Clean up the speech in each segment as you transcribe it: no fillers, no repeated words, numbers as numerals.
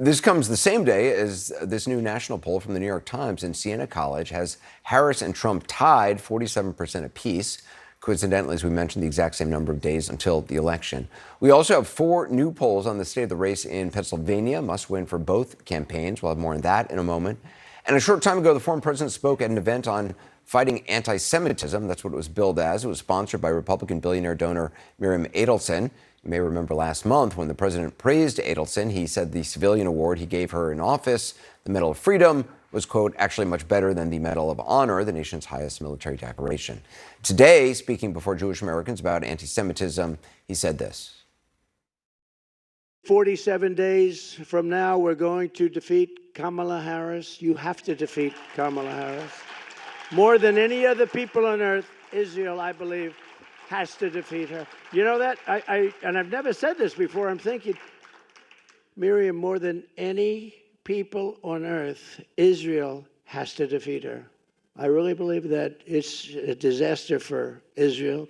This comes the same day as this new national poll from the New York Times, and Siena College has Harris and Trump tied 47% apiece. Coincidentally, as we mentioned, the exact same number of days until the election. We also have 4 new polls on the state of the race in Pennsylvania, must win for both campaigns. We'll have more on that in a moment. And a short time ago, the former president spoke at an event on fighting anti-Semitism. That's what it was billed as. It was sponsored by Republican billionaire donor Miriam Adelson. You may remember last month when the president praised Adelson, he said the civilian award he gave her in office, the Medal of Freedom, was, quote, actually much better than the Medal of Honor, the nation's highest military decoration. Today, speaking before Jewish Americans about anti-Semitism, he said this. 47 days from now, we're going to defeat Kamala Harris. You have to defeat Kamala Harris. More than any other people on earth, Israel, I believe, has to defeat her. You know that? And I've never said this before. I'm thinking, Miriam, more than any people on earth, Israel has to defeat her. I really believe that it's a disaster for Israel.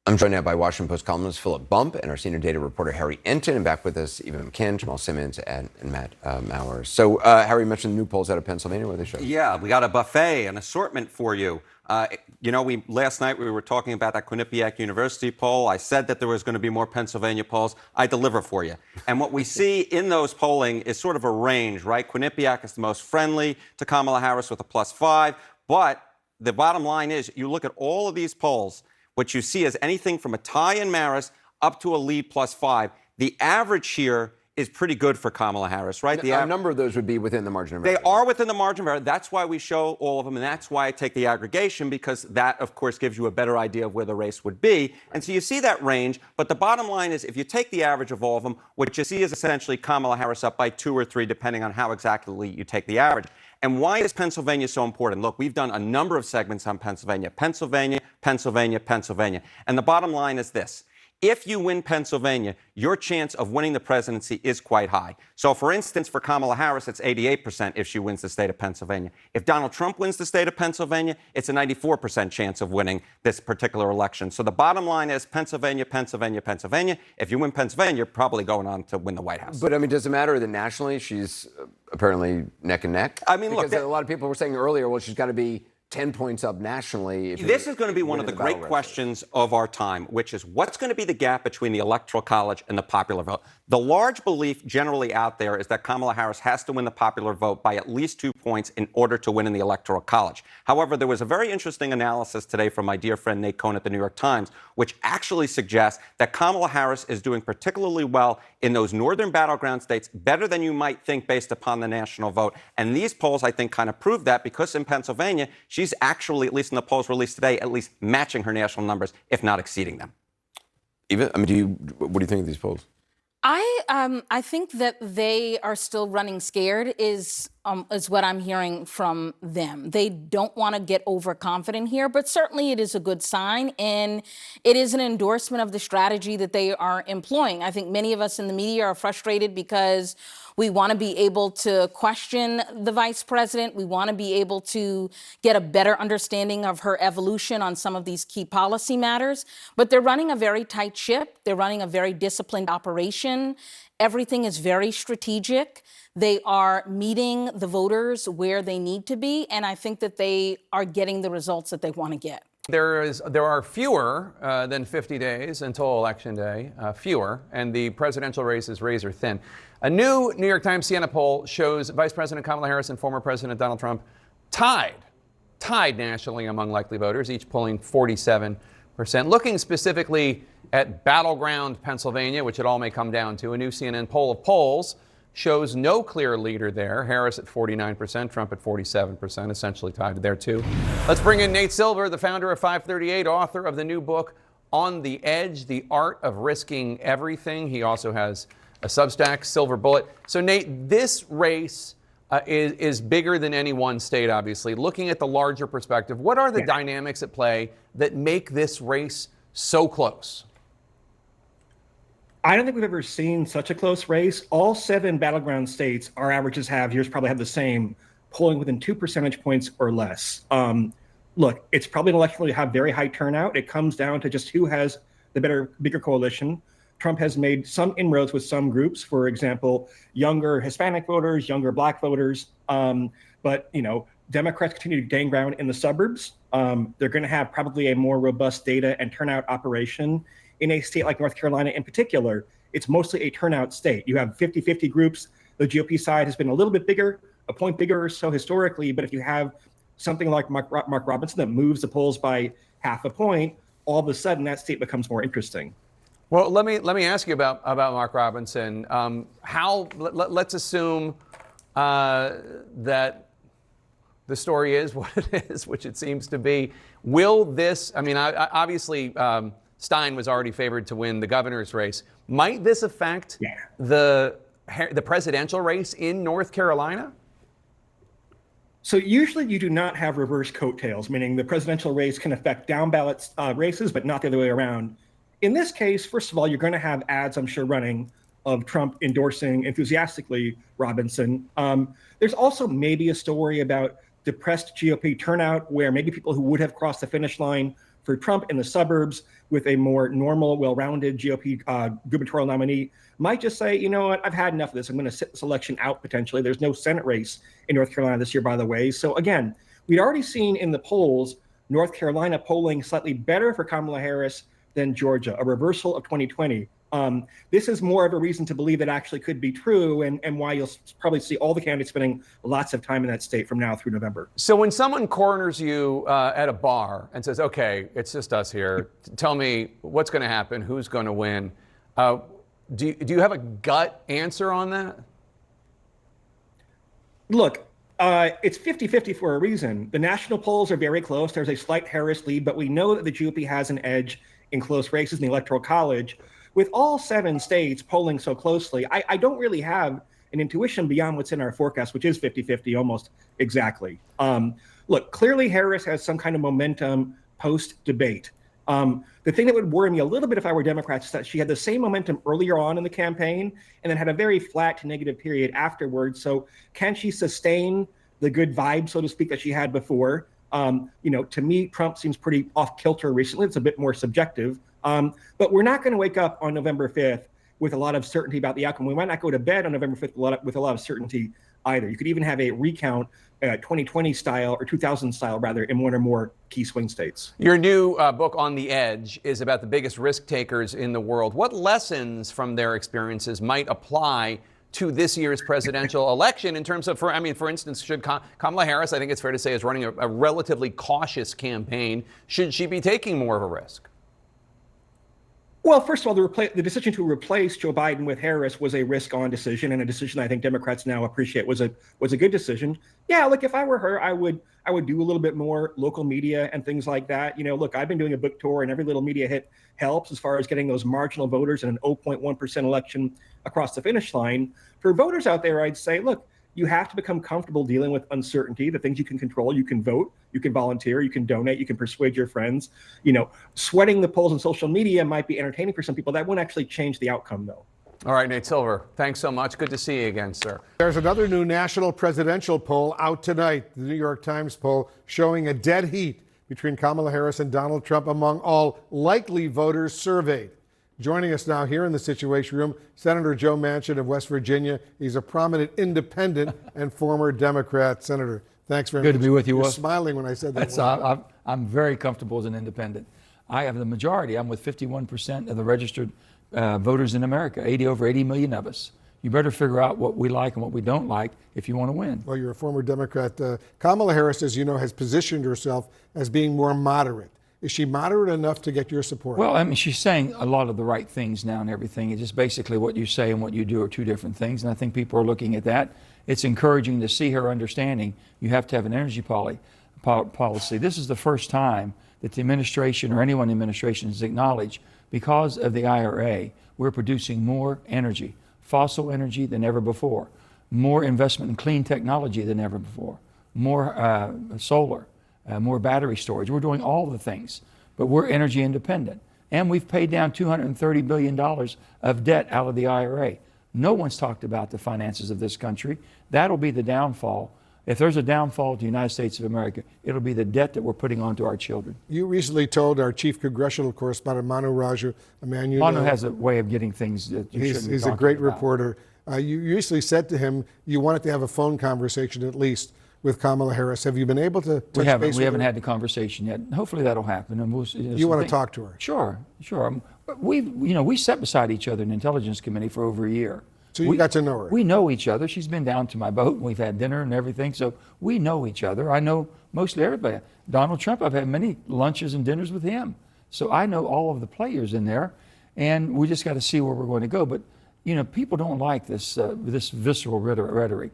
I'm joined now by Washington Post columnist Philip Bump and our senior data reporter Harry Enton, and back with us Eva McKinn, Jamal Simmons, and Matt Mowers. So, Harry mentioned the new polls out of Pennsylvania. What are they showing? Yeah, we got a buffet, an assortment for you. Last night we were talking about that Quinnipiac University poll. I said that there was going to be more Pennsylvania polls. I deliver for you. And what we see in those polling is sort of a range, right? Quinnipiac is the most friendly to Kamala Harris with a +5. But the bottom line is, you look at all of these polls, what you see is anything from a tie in Marist up to a lead +5. The average here is pretty good for Kamala Harris, right? A number of those would be within the margin of error. They are within the margin of error. That's why we show all of them, and that's why I take the aggregation, because that, of course, gives you a better idea of where the race would be. And so you see that range, but the bottom line is if you take the average of all of them, what you see is essentially Kamala Harris up by 2 or 3, depending on how exactly you take the average. And why is Pennsylvania so important? Look, we've done a number of segments on Pennsylvania. Pennsylvania. And the bottom line is this. If you win Pennsylvania, your chance of winning the presidency is quite high. So, for instance, for Kamala Harris, it's 88% if she wins the state of Pennsylvania. If Donald Trump wins the state of Pennsylvania, it's a 94% chance of winning this particular election. So the bottom line is Pennsylvania. If you win Pennsylvania, you're probably going on to win the White House. But, I mean, does it matter that nationally she's apparently neck and neck? I mean, because a lot of people were saying earlier, well, she's got to be 10 points up nationally. This is going to be one of the great questions of our time, which is what's going to be the gap between the Electoral College and the popular vote? The large belief generally out there is that Kamala Harris has to win the popular vote by at least 2 points in order to win in the Electoral College. However, there was a very interesting analysis today from my dear friend Nate Cohn at the New York Times, which actually suggests that Kamala Harris is doing particularly well in those northern battleground states, better than you might think based upon the national vote. And these polls, I think, kind of prove that, because in Pennsylvania, she's actually, at least in the polls released today, at least matching her national numbers, if not exceeding them. Eva, I mean, what do you think of these polls? I think that they are still running scared is what I'm hearing from them. They don't want to get overconfident here, but certainly it is a good sign, and it is an endorsement of the strategy that they are employing. I think many of us in the media are frustrated because we want to be able to question the vice president. We want to be able to get a better understanding of her evolution on some of these key policy matters. But they're running a very tight ship. They're running a very disciplined operation. Everything is very strategic. They are meeting the voters where they need to be, and I think that they are getting the results that they want to get. There are fewer than 50 days until Election Day, fewer, and the presidential race is razor thin. A new New York Times Siena poll shows Vice President Kamala Harris and former President Donald Trump tied nationally among likely voters, each polling 47%. Looking specifically at battleground Pennsylvania, which it all may come down to, a new CNN poll of polls shows no clear leader there. Harris at 49%, Trump at 47%, essentially tied there too. Let's bring in Nate Silver, the founder of 538, author of the new book, On the Edge, The Art of Risking Everything. He also has a Substack, Silver Bullet. So Nate, this race is bigger than any one state, obviously. Looking at the larger perspective, what are the dynamics at play that make this race so close? I don't think we've ever seen such a close race. All 7 battleground states, our averages have, yours probably have the same, polling within 2 percentage points or less. Look, it's probably an election where you have very high turnout. It comes down to just who has the bigger coalition. Trump has made some inroads with some groups, for example, younger Hispanic voters, younger Black voters. But, Democrats continue to gain ground in the suburbs. They're going to have probably a more robust data and turnout operation in a state like North Carolina in particular. It's mostly a turnout state. You have 50-50 groups. The GOP side has been a little bit bigger, a point bigger or so historically. But if you have something like Mark Robinson that moves the polls by half a point, all of a sudden that state becomes more interesting. Well, let me ask you about Mark Robinson. Let's assume that the story is what it is, which it seems to be. Will this? I mean, obviously Stein was already favored to win the governor's race. Might this affect the presidential race in North Carolina? So usually you do not have reverse coattails, meaning the presidential race can affect down ballot races, but not the other way around. In this case, first of all, you're going to have ads, I'm sure, running of Trump endorsing enthusiastically Robinson. There's also maybe a story about depressed GOP turnout where maybe people who would have crossed the finish line for Trump in the suburbs with a more normal, well-rounded GOP gubernatorial nominee might just say, you know what, I've had enough of this. I'm going to sit this election out potentially. There's no Senate race in North Carolina this year, by the way. So again, we'd already seen in the polls, North Carolina polling slightly better for Kamala Harris than Georgia, a reversal of 2020. This is more of a reason to believe that actually could be true and why you'll probably see all the candidates spending lots of time in that state from now through November. So when someone corners you at a bar and says, okay, it's just us here, tell me what's going to happen, who's going to win, do you have a gut answer on that? Look, it's 50-50 for a reason. The national polls are very close. There's a slight Harris lead, but we know that the GOP has an edge in close races in the Electoral College. With all 7 states polling so closely, I don't really have an intuition beyond what's in our forecast, which is 50-50 almost exactly. Look, clearly Harris has some kind of momentum post-debate. The thing that would worry me a little bit if I were Democrats is that she had the same momentum earlier on in the campaign and then had a very flat to negative period afterwards. So can she sustain the good vibe, so to speak, that she had before? To me, Trump seems pretty off kilter recently. It's a bit more subjective. But we're not going to wake up on November 5th with a lot of certainty about the outcome. We might not go to bed on November 5th with a lot of certainty either. You could even have a recount 2020 style or 2000 style rather in one or more key swing states. Your new book, On the Edge, is about the biggest risk takers in the world. What lessons from their experiences might apply to this year's presidential election in terms of, for instance, should Kamala Harris, I think it's fair to say, is running a relatively cautious campaign. Should she be taking more of a risk? Well, first of all, the decision to replace Joe Biden with Harris was a risk-on decision, and a decision I think Democrats now appreciate was a good decision. Yeah, look, if I were her, I would do a little bit more local media and things like that. Look, I've been doing a book tour, and every little media hit helps as far as getting those marginal voters in an 0.1% election across the finish line. For voters out there, I'd say, look, you have to become comfortable dealing with uncertainty. The things you can control, you can vote, you can volunteer, you can donate, you can persuade your friends. Sweating the polls on social media might be entertaining for some people. That won't actually change the outcome, though. All right, Nate Silver, thanks so much. Good to see you again, sir. There's another new national presidential poll out tonight, the New York Times poll, showing a dead heat between Kamala Harris and Donald Trump among all likely voters surveyed. Joining us now here in the Situation Room, Senator Joe Manchin of West Virginia. He's a prominent independent and former Democrat senator. Thanks very much. Good to be with you. You're smiling when I said that. I'm very comfortable as an independent. I have the majority. I'm with 51% of the registered voters in America, over 80 million of us. You better figure out what we like and what we don't like if you want to win. Well, you're a former Democrat. Kamala Harris, as you know, has positioned herself as being more moderate. Is she moderate enough to get your support? Well, she's saying a lot of the right things now and everything. It's just basically what you say and what you do are two different things. And I think people are looking at that. It's encouraging to see her understanding you have to have an energy policy. This is the first time that the administration or anyone in the administration has acknowledged because of the IRA, we're producing more energy, fossil energy than ever before, more investment in clean technology than ever before, more solar. More battery storage. We're doing all the things, but we're energy independent. And we've paid down $230 billion of debt out of the IRA. No one's talked about the finances of this country. That'll be the downfall If there's a downfall to the United States of America, it'll be the debt that we're putting onto our children. You recently told our chief congressional correspondent, Manu Raju, a man you Manu know. has a way of getting things that you shouldn't be He's a talking great about. reporter. You recently said to him you wanted to have a phone conversation at least with Kamala Harris. Have you been able to touch We haven't. base We with haven't her? had the conversation yet. Hopefully that'll happen. And we'll. You want to talk to her? Sure, sure. We sat beside each other in the Intelligence Committee for over a year. So you got to know her. We know each other. She's been down to my boat, and we've had dinner and everything. So we know each other. I know mostly everybody. Donald Trump, I've had many lunches and dinners with him. So I know all of the players in there, and we just got to see where we're going to go. But people don't like this this visceral rhetoric.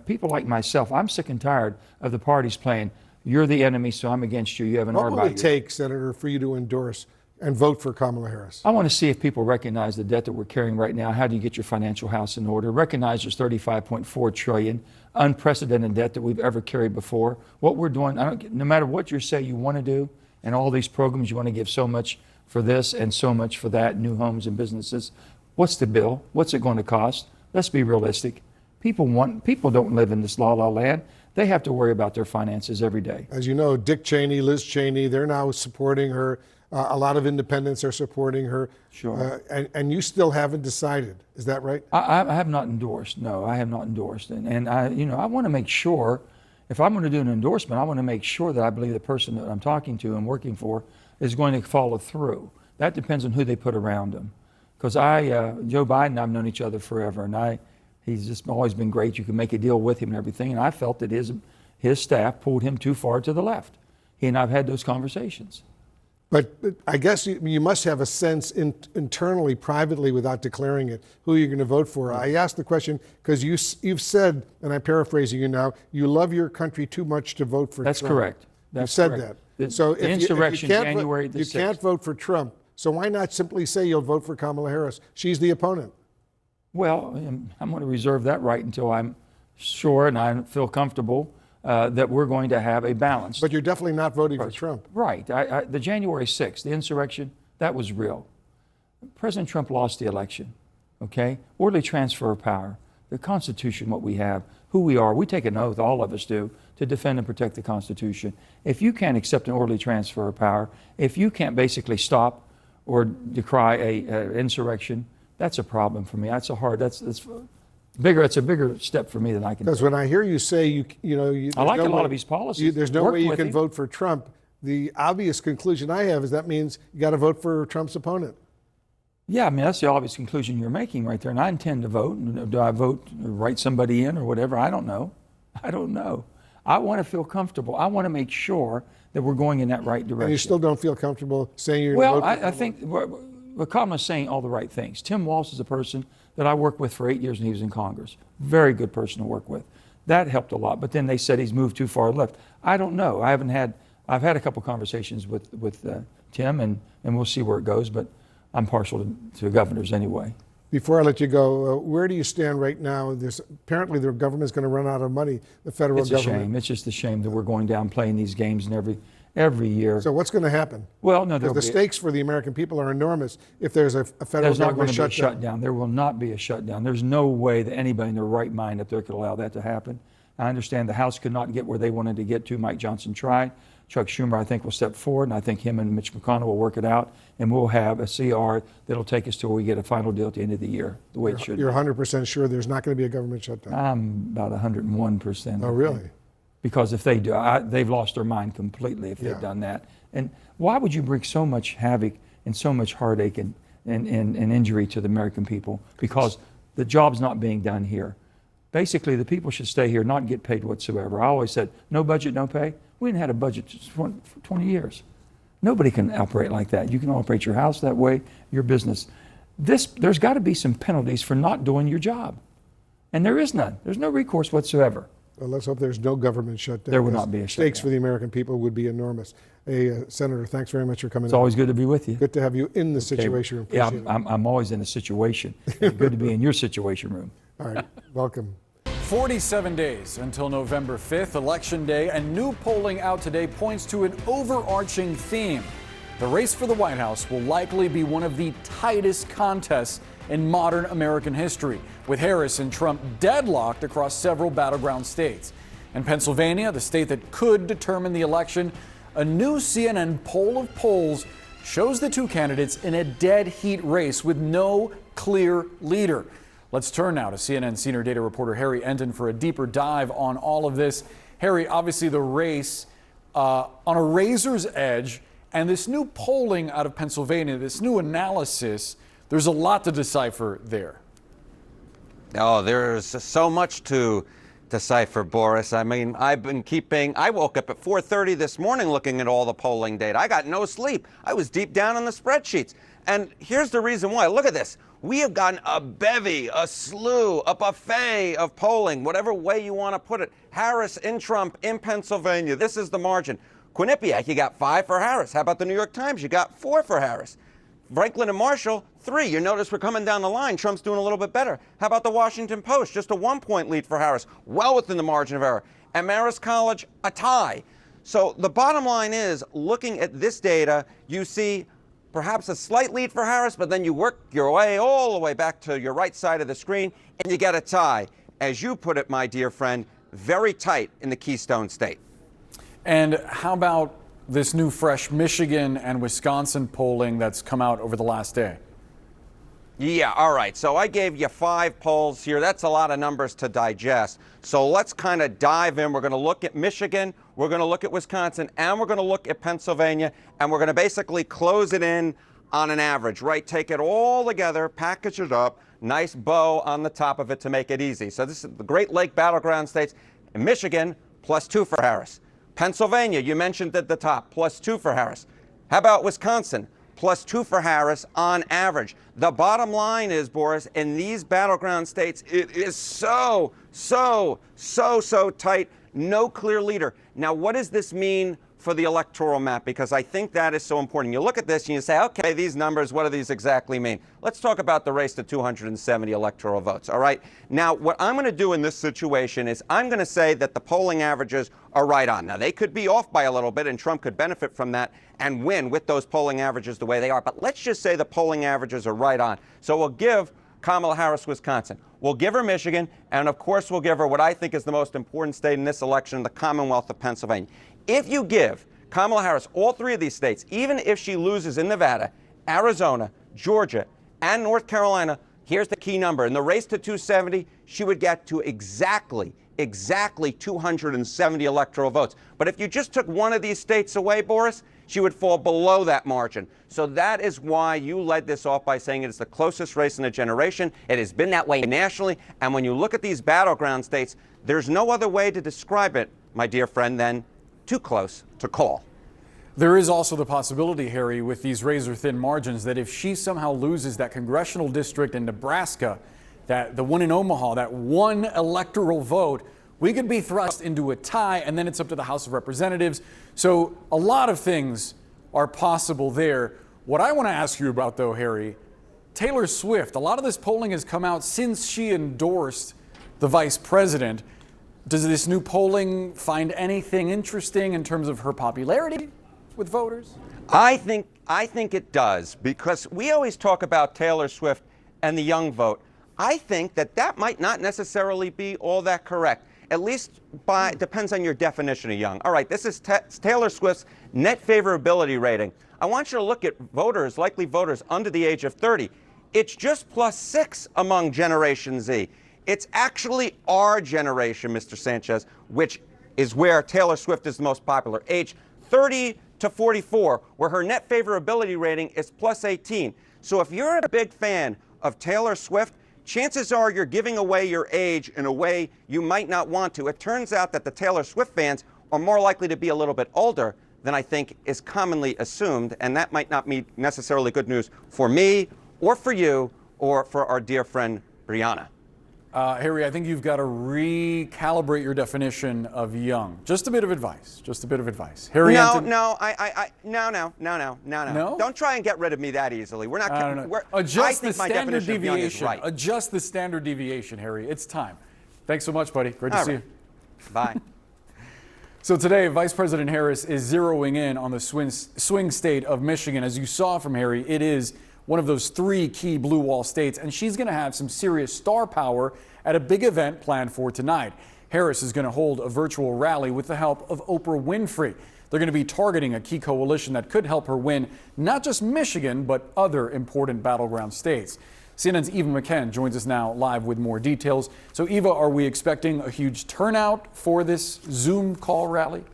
People like myself, I'm sick and tired of the parties playing, you're the enemy, so I'm against you. You have an What R will by it you. take, Senator, for you to endorse and vote for Kamala Harris? I want to see if people recognize the debt that we're carrying right now. How do you get your financial house in order? Recognize there's $35.4 trillion, unprecedented debt that we've ever carried before. What we're doing, no matter what you say you want to do, and all these programs, you want to give so much for this and so much for that, new homes and businesses. What's the bill? What's it going to cost? Let's be realistic. People don't live in this la-la land. They have to worry about their finances every day. As you know, Dick Cheney, Liz Cheney, they're now supporting her. A lot of independents are supporting her. Sure. And you still haven't decided. Is that right? I have not endorsed. No, I have not endorsed. And I want to make sure, if I'm going to do an endorsement, I want to make sure that I believe the person that I'm talking to and working for is going to follow through. That depends on who they put around them. Because Joe Biden, I've known each other forever, and he's just always been great. You can make a deal with him and everything. And I felt that his staff pulled him too far to the left. He and I've had those conversations. But I guess you must have a sense internally, privately, without declaring it, who you're going to vote for. I asked the question because you've said, and I'm paraphrasing you now, you love your country too much to vote for That's Trump. correct. You've said correct. that. So the insurrection, January the 6th. You can't vote for Trump. So why not simply say you'll vote for Kamala Harris? She's the opponent. Well, I'm going to reserve that right until I'm sure and I feel comfortable that we're going to have a balance. But you're definitely not voting for Trump. Right. The January 6th, the insurrection, that was real. President Trump lost the election, okay? Orderly transfer of power, the Constitution, what we have, who we are. We take an oath, all of us do, to defend and protect the Constitution. If you can't accept an orderly transfer of power, if you can't basically stop or decry an insurrection, that's a problem for me. That's bigger. It's a bigger step for me than I can. Because when I hear you say I like a lot of his policies. There's no Worked way you with can him. vote for Trump. The obvious conclusion I have is that means you got to vote for Trump's opponent. Yeah, I mean, that's the obvious conclusion you're making right there. And I intend to vote. Do I vote, write somebody in or whatever? I don't know. I want to feel comfortable. I want to make sure that we're going in that right direction. And you still don't feel comfortable saying you're Well, going to vote for I think Kamala's saying all the right things. Tim Walz is a person that I worked with for 8 years when he was in Congress. Very good person to work with. That helped a lot. But then they said he's moved too far left. I don't know. I've had a couple conversations with Tim, and we'll see where it goes. But I'm partial to governors anyway. Before I let you go, where do you stand right now? Apparently the government's going to run out of money, the federal It's a government. shame. It's just a shame that we're going down playing these games and every year. So what's going to happen? Well, no, Because the stakes for the American people are enormous if there's a federal there's not going government to be a shutdown. shutdown. There will not be a shutdown. There's no way that anybody in their right mind up there could allow that to happen. I understand the House could not get where they wanted to get to. Mike Johnson tried. Chuck Schumer, I think, will step forward, and I think him and Mitch McConnell will work it out, and we'll have a CR that'll take us to where we get a final deal at the end of the year, the way it should. You're 100% sure there's not going to be a government shutdown? I'm about 101%. Oh, really? Because if they do, they've lost their mind completely if they've done that. And why would you bring so much havoc and so much heartache and injury to the American people? Because the job's not being done here. Basically, the people should stay here, not get paid whatsoever. I always said, no budget, no pay. We hadn't had a budget for 20 years. Nobody can operate like that. You can operate your house that way, your business. There's got to be some penalties for not doing your job. And there is none. There's no recourse whatsoever. Well, let's hope there's no government shutdown. There will not be a Stakes shutdown. for the American people would be enormous. Hey, Senator, thanks very much for coming. It's always good to be with you. Good to have you in the situation room. Yeah, Appreciate it. I'm always in a situation. It's good to be in your situation room. All right, welcome. 47 days until November 5th, Election Day, and new polling out today points to an overarching theme. The race for the White House will likely be one of the tightest contests in modern American history, with Harris and Trump deadlocked across several battleground states. And Pennsylvania, the state that could determine the election, a new CNN poll of polls shows the two candidates in a dead heat race with no clear leader. Let's turn now to CNN senior data reporter Harry Enten for a deeper dive on all of this. Harry, obviously the race on a razor's edge, and this new polling out of Pennsylvania, this new analysis, there's a lot to decipher there. Oh, there's so much to decipher, Boris. I mean, I woke up at 4:30 this morning looking at all the polling data. I got no sleep. I was deep down in the spreadsheets. And here's the reason why. Look at this. We have gotten a bevy, a slew, a buffet of polling, whatever way you want to put it. Harris in Trump in Pennsylvania. This is the margin. Quinnipiac, you got 5 for Harris. How about the New York Times? You got 4 for Harris. Franklin and Marshall, 3. You notice we're coming down the line. Trump's doing a little bit better. How about the Washington Post? Just a 1-point lead for Harris, well within the margin of error. And Marist College, a tie. So the bottom line is, looking at this data, you see perhaps a slight lead for Harris, but then you work your way all the way back to your right side of the screen, and you get a tie. As you put it, my dear friend, very tight in the Keystone State. And how about this new fresh Michigan and Wisconsin polling that's come out over the last day? Yeah, all right. So I gave you 5 polls here. That's a lot of numbers to digest. So let's kind of dive in. We're going to look at Michigan, we're going to look at Wisconsin, and we're going to look at Pennsylvania, and we're going to basically close it in on an average, right? Take it all together, package it up, nice bow on the top of it to make it easy. So this is the Great Lake battleground states. In Michigan, +2 for Harris. Pennsylvania, you mentioned at the top, +2 for Harris. How about Wisconsin? +2 for Harris on average. The bottom line is, Boris, in these battleground states, it is so tight, no clear leader. Now, what does this mean for the electoral map? Because I think that is so important. You look at this and you say, okay, these numbers, what do these exactly mean? Let's talk about the race to 270 electoral votes, all right? Now, what I'm going to do in this situation is I'm going to say that the polling averages are right on. Now, they could be off by a little bit, and Trump could benefit from that and win with those polling averages the way they are. But let's just say the polling averages are right on. So we'll give Kamala Harris Wisconsin. We'll give her Michigan, and of course we'll give her what I think is the most important state in this election, the Commonwealth of Pennsylvania. If you give Kamala Harris all 3 of these states, even if she loses in Nevada, Arizona, Georgia, and North Carolina, here's the key number. In the race to 270, she would get to exactly 270 electoral votes. But if you just took one of these states away, Boris, she would fall below that margin. So that is why you led this off by saying it's the closest race in a generation. It has been that way nationally. And when you look at these battleground states, there's no other way to describe it, my dear friend, than too close to call. There is also the possibility, Harry, with these razor-thin margins, that if she somehow loses that congressional district in Nebraska, that the one in Omaha, that one electoral vote, we could be thrust into a tie, and then it's up to the House of Representatives. So a lot of things are possible there. What I want to ask you about, though, Harry, Taylor Swift, a lot of this polling has come out since she endorsed the vice president. Does this new polling find anything interesting in terms of her popularity with voters? I think it does, because we always talk about Taylor Swift and the young vote. I think that might not necessarily be all that correct. At least depends on your definition of young. All right, this is Taylor Swift's net favorability rating. I want you to look at voters, likely voters under the age of 30. It's just +6 among Generation Z. It's actually our generation, Mr. Sanchez, which is where Taylor Swift is the most popular. Age 30 to 44, where her net favorability rating is +18. So if you're a big fan of Taylor Swift, chances are you're giving away your age in a way you might not want to. It turns out that the Taylor Swift fans are more likely to be a little bit older than I think is commonly assumed, and that might not be necessarily good news for me or for you or for our dear friend Brianna. Harry, I think you've got to recalibrate your definition of young. Just a bit of advice. Just a bit of advice. Harry Enten. No. Don't try and get rid of me that easily. We're not. Adjust the standard definition of young is deviation. right. Adjust the standard deviation, Harry. It's time. Thanks so much, buddy. Great to see you. Bye. So today, Vice President Harris is zeroing in on the swing state of Michigan. As you saw from Harry, it is one of those 3 key blue wall states, and she's going to have some serious star power at a big event planned for tonight. Harris is going to hold a virtual rally with the help of Oprah Winfrey. They're going to be targeting a key coalition that could help her win not just Michigan, but other important battleground states. CNN's Eva McKen joins us now live with more details. So Eva, are we expecting a huge turnout for this Zoom call rally?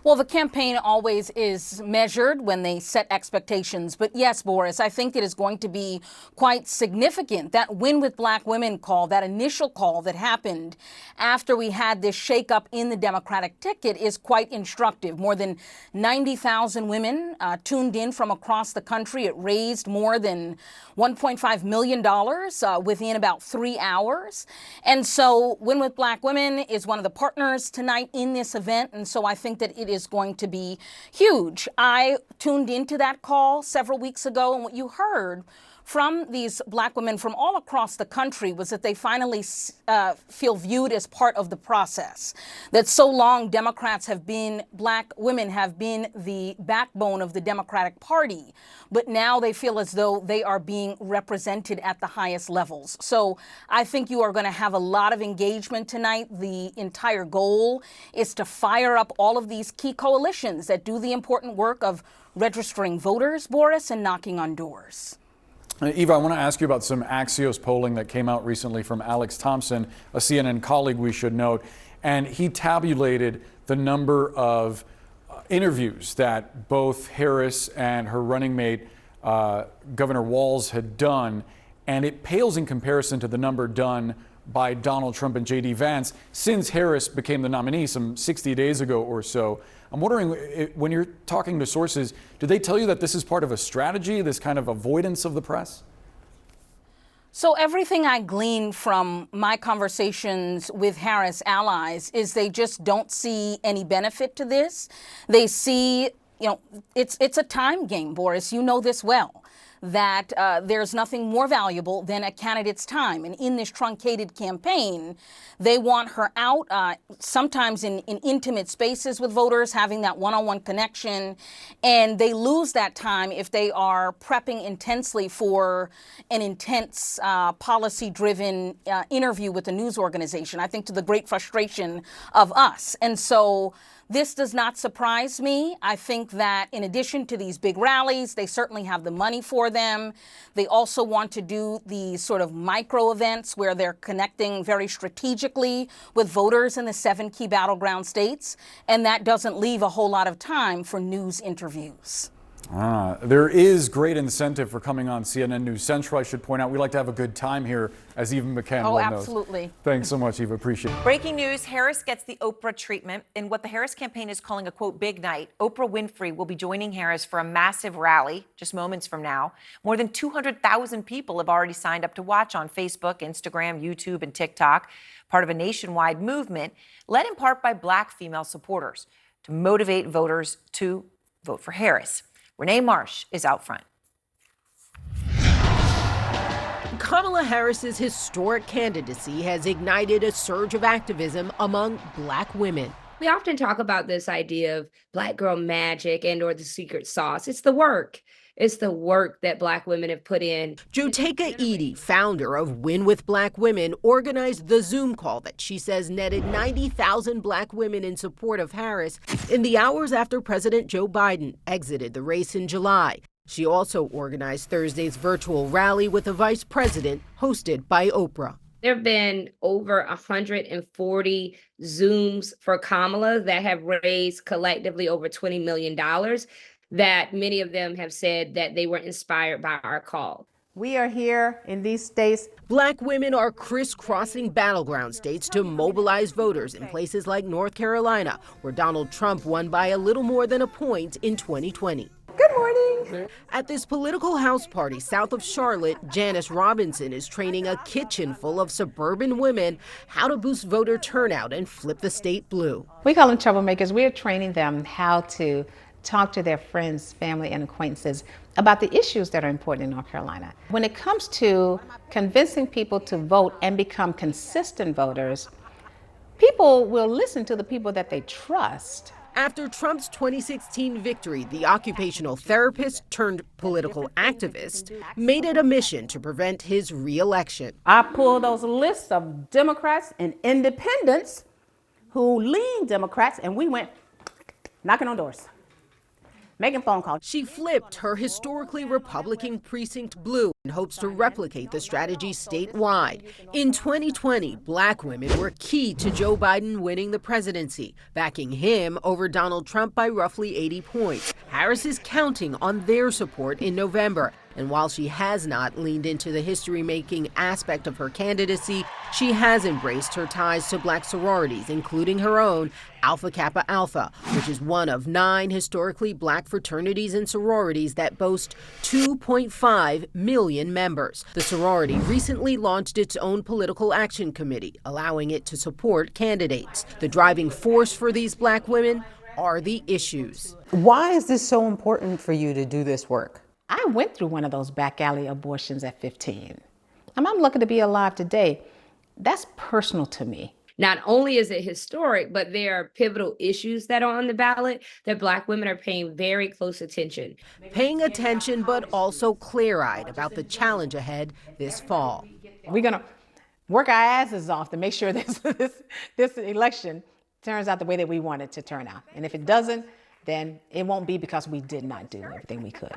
Well, the campaign always is measured when they set expectations. But yes, Boris, I think it is going to be quite significant. That Win with Black Women call, that initial call that happened after we had this shakeup in the Democratic ticket is quite instructive. More than 90,000 women tuned in from across the country. It raised more than $1.5 million within about 3 hours. And so Win with Black Women is one of the partners tonight in this event. And so I think that it is going to be huge. I tuned into that call several weeks ago, and what you heard from these Black women from all across the country was that they finally feel viewed as part of the process. That so long Black women have been the backbone of the Democratic Party, but now they feel as though they are being represented at the highest levels. So I think you are going to have a lot of engagement tonight. The entire goal is to fire up all of these key coalitions that do the important work of registering voters, Boris, and knocking on doors. Eva, I want to ask you about some Axios polling that came out recently from Alex Thompson, a CNN colleague we should note, and he tabulated the number of interviews that both Harris and her running mate, Governor Walz, had done, and it pales in comparison to the number done by Donald Trump and J.D. Vance since Harris became the nominee some 60 days ago or so. I'm wondering, when you're talking to sources, do they tell you that this is part of a strategy, this kind of avoidance of the press? So everything I glean from my conversations with Harris allies is they just don't see any benefit to this. They see, it's a time game, Boris. You know this well, that there's nothing more valuable than a candidate's time. And in this truncated campaign, they want her out, sometimes in intimate spaces with voters, having that one-on-one connection. And they lose that time if they are prepping intensely for an intense policy-driven interview with a news organization, I think to the great frustration of us. And so this does not surprise me. I think that in addition to these big rallies, they certainly have the money for them. They also want to do these sort of micro events where they're connecting very strategically with voters in the 7 key battleground states. And that doesn't leave a whole lot of time for news interviews. There is great incentive for coming on CNN News Central. I should point out, we like to have a good time here, as Eva McKen well knows. Absolutely. Thanks so much, Eva. Appreciate it. Breaking news, Harris gets the Oprah treatment. In what the Harris campaign is calling a, quote, big night, Oprah Winfrey will be joining Harris for a massive rally just moments from now. More than 200,000 people have already signed up to watch on Facebook, Instagram, YouTube, and TikTok, part of a nationwide movement led in part by Black female supporters to motivate voters to vote for Harris. Renee Marsh is out front. Kamala Harris's historic candidacy has ignited a surge of activism among Black women. We often talk about this idea of Black girl magic and or the secret sauce. It's the work. It's the work that Black women have put in. Juteka Edie, founder of Win with Black Women, organized the Zoom call that she says netted 90,000 Black women in support of Harris in the hours after President Joe Biden exited the race in July. She also organized Thursday's virtual rally with the vice president, hosted by Oprah. There have been over 140 Zooms for Kamala that have raised collectively over $20 million. That many of them have said that they were inspired by our call. We are here in these states. Black women are crisscrossing battleground states to mobilize voters in places like North Carolina, where Donald Trump won by a little more than a point in 2020. Good morning. At this political house party south of Charlotte, Janice Robinson is training a kitchen full of suburban women how to boost voter turnout and flip the state blue. We call them troublemakers. We are training them how to talk to their friends, family, and acquaintances about the issues that are important in North Carolina. When it comes to convincing people to vote and become consistent voters, people will listen to the people that they trust. After Trump's 2016 victory, the occupational therapist turned political activist made it a mission to prevent his re-election. I pulled those lists of Democrats and independents who lean Democrats, and we went knocking on doors, making phone calls. She flipped her historically Republican precinct blue in hopes to replicate the strategy statewide. In 2020, Black women were key to Joe Biden winning the presidency, backing him over Donald Trump by roughly 80 points. Harris is counting on their support in November. And while she has not leaned into the history-making aspect of her candidacy, she has embraced her ties to Black sororities, including her own Alpha Kappa Alpha, which is one of 9 historically Black fraternities and sororities that boast 2.5 million members. The sorority recently launched its own political action committee, allowing it to support candidates. The driving force for these Black women are the issues. Why is this so important for you to do this work? I went through one of those back alley abortions at 15. I'm lucky to be alive today. That's personal to me. Not only is it historic, but there are pivotal issues that are on the ballot that Black women are paying very close attention. Paying attention, but also clear-eyed about the challenge ahead this fall. We're going to work our asses off to make sure this election turns out the way that we want it to turn out. And if it doesn't, then it won't be because we did not do everything we could.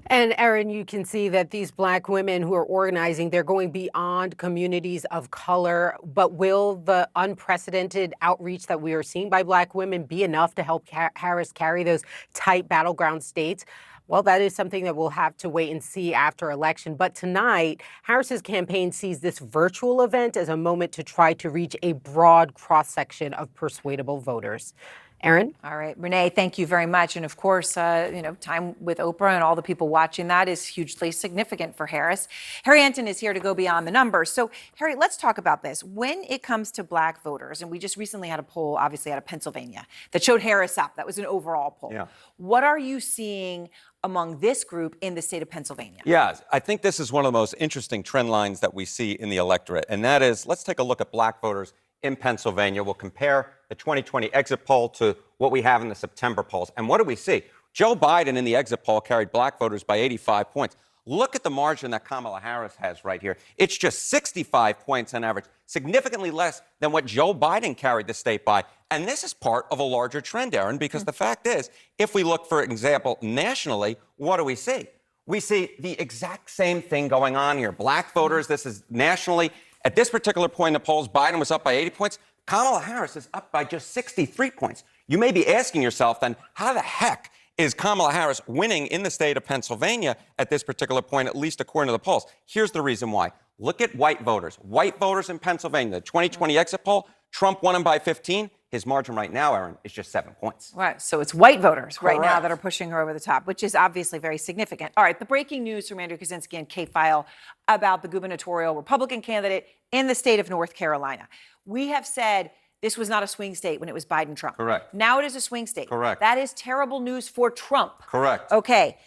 And Erin, you can see that these Black women who are organizing, they're going beyond communities of color. But will the unprecedented outreach that we are seeing by Black women be enough to help Harris carry those tight battleground states? Well, that is something that we'll have to wait and see after election. But tonight, Harris's campaign sees this virtual event as a moment to try to reach a broad cross-section of persuadable voters. Erin? All right, Renee, thank you very much. And of course, time with Oprah and all the people watching that is hugely significant for Harris. Harry Enten is here to go beyond the numbers. So, Harry, let's talk about this. When it comes to Black voters, and we just recently had a poll, obviously out of Pennsylvania, that showed Harris up. That was an overall poll. Yeah. What are you seeing among this group in the state of Pennsylvania? Yeah, I think this is one of the most interesting trend lines that we see in the electorate. And that is, let's take a look at Black voters in Pennsylvania. We'll compare the 2020 exit poll to what we have in the September polls. And what do we see? Joe Biden in the exit poll carried Black voters by 85 points. Look at the margin that Kamala Harris has right here. It's just 65 points on average, significantly less than what Joe Biden carried the state by. And this is part of a larger trend, Erin, because the fact is, if we look, for example, nationally, what do we see? We see the exact same thing going on here. Black voters, this is nationally. At this particular point in the polls, Biden was up by 80 points. Kamala Harris is up by just 63 points. You may be asking yourself then, how the heck is Kamala Harris winning in the state of Pennsylvania at this particular point, at least according to the polls? Here's the reason why. Look at white voters. White voters in Pennsylvania, the 2020 exit poll, Trump won them by 15. His margin right now, Erin, is just 7 points. Right, so it's white voters right now Correct. that are pushing her over the top, which is obviously very significant. All right, the breaking news from Andrew Kaczynski and K-File about the gubernatorial Republican candidate in the state of North Carolina. We have said this was not a swing state when it was Biden-Trump. Correct. Now it is a swing state. Correct. That is terrible news for Trump. Correct. Okay,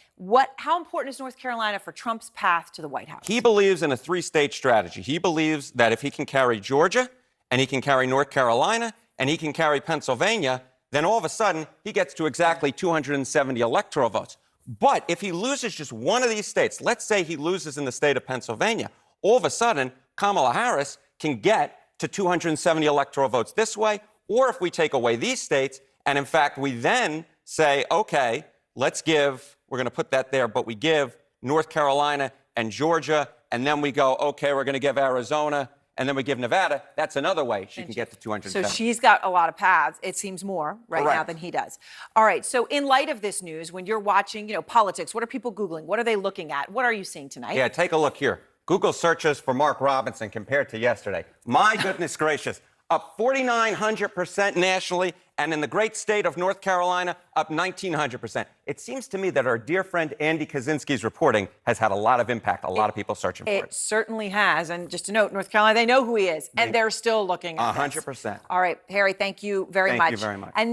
how important is North Carolina for Trump's path to the White House? He believes in a 3-state strategy. He believes that if he can carry Georgia, and he can carry North Carolina, and he can carry Pennsylvania, then all of a sudden he gets to exactly 270 electoral votes. But if he loses just one of these states, let's say he loses in the state of Pennsylvania, all of a sudden Kamala Harris can get to 270 electoral votes this way. Or if we take away these states, and in fact we then say, okay, we're going to put that there, but we give North Carolina and Georgia, and then we go, okay, we're going to give Arizona, and then we give Nevada, that's another way she can get to 270. So she's got a lot of paths, it seems more right now than he does. All right, so in light of this news, when you're watching, politics, what are people Googling? What are they looking at? What are you seeing tonight? Yeah, take a look here. Google searches for Mark Robinson compared to yesterday. My goodness gracious, up 4,900% nationally, and in the great state of North Carolina, up 1,900%. It seems to me that our dear friend Andy Kaczynski's reporting has had a lot of impact, a lot of people searching for it. It certainly has. And just to note, North Carolina, they know who he is, and they're still looking at 100%. All right, Harry, thank you very much. Thank you very much. And